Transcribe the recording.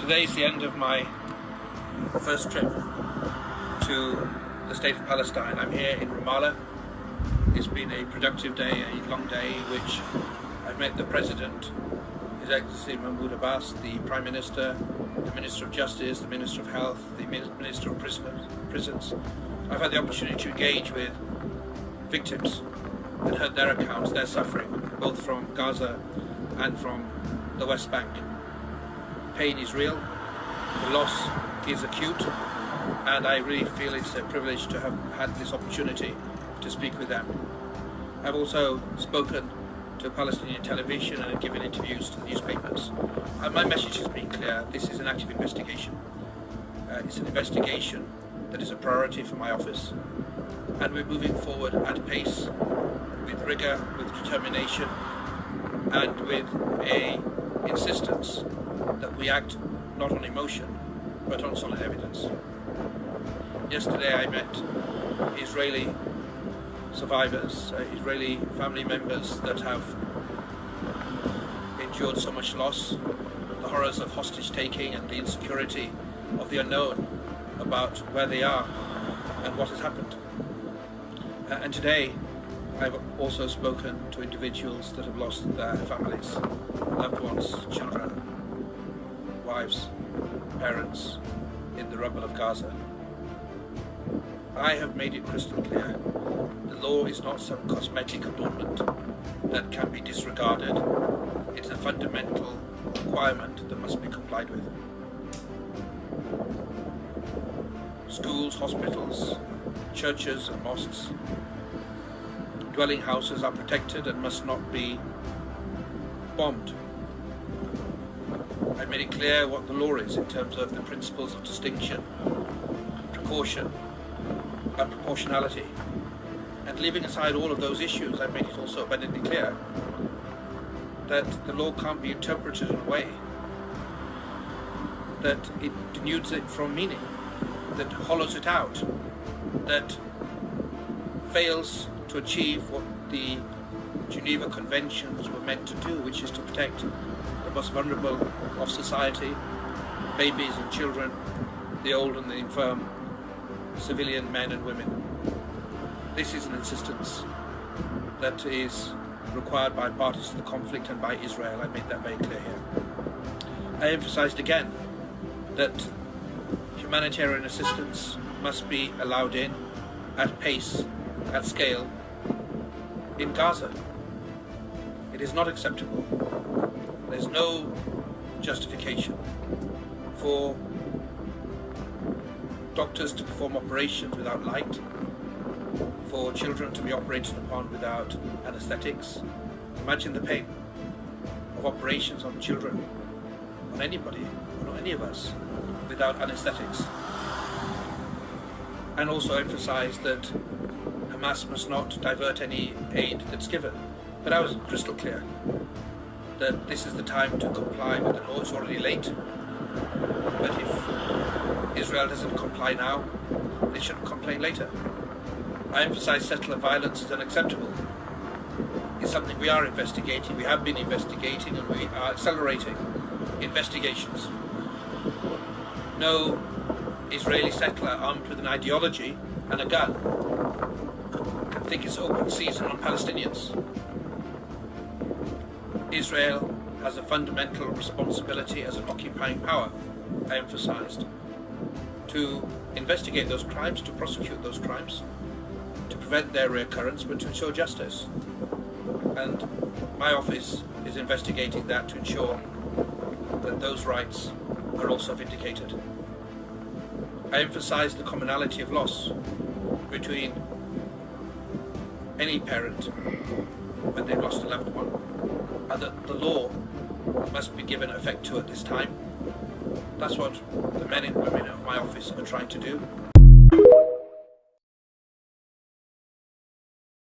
Today is the end of my first trip to the state of Palestine. I'm here in Ramallah. It's been a productive day, a long day, which I've met the President, His Excellency Mahmoud Abbas, the Prime Minister, the Minister of Justice, the Minister of Health, the Minister of Prisons. I've had the opportunity to engage with victims and heard their accounts, their suffering, both from Gaza and from the West Bank. Pain is real, the loss is acute, and I really feel it's a privilege to have had this opportunity to speak with them. I've also spoken to Palestinian television and given interviews to the newspapers. And my message has been clear: this is an active investigation. It's an investigation that is a priority for my office, and we're moving forward at pace, with rigour, with determination, and with a insistence that we act not on emotion but on solid evidence. Yesterday I met Israeli survivors, Israeli family members that have endured so much loss, the horrors of hostage taking and the insecurity of the unknown about where they are and what has happened. And today I've also spoken to individuals that have lost their families, loved ones, children, wives, parents in the rubble of Gaza. I have made it crystal clear: the law is not some cosmetic adornment that can be disregarded. It's a fundamental requirement that must be complied with. Schools, hospitals, churches and mosques, dwelling houses are protected and must not be bombed. I've made it clear what the law is in terms of the principles of distinction, precaution and proportionality. And leaving aside all of those issues, I've made it also abundantly clear that the law can't be interpreted in a way that it denudes it from meaning, that hollows it out, that fails to achieve what the Geneva Conventions were meant to do, which is to protect the most vulnerable of society, babies and children, the old and the infirm, civilian men and women. This is an insistence that is required by parties to the conflict and by Israel. I made that very clear here. I emphasized again that humanitarian assistance must be allowed in at pace, at scale, in Gaza. It is not acceptable. There's no justification for doctors to perform operations without light, for children to be operated upon without anesthetics. Imagine the pain of operations on children, on anybody, on any of us, without anesthetics. And also emphasize that Hamas must not divert any aid that's given. But I was crystal clear that this is the time to comply with the law. It's already late. But if Israel doesn't comply now, they shouldn't complain later. I emphasize settler violence is unacceptable. It's something we are investigating, we have been investigating, and we are accelerating investigations. No Israeli settler armed with an ideology and a gun can think it's open season on Palestinians. Israel has a fundamental responsibility as an occupying power, I emphasized, to investigate those crimes, to prosecute those crimes, to prevent their reoccurrence, but to ensure justice. And my office is investigating that to ensure that those rights are also vindicated. I emphasize the commonality of loss between any parent when they've lost a loved one, and that the law must be given effect to at this time. That's what the men and women of my office are trying to do.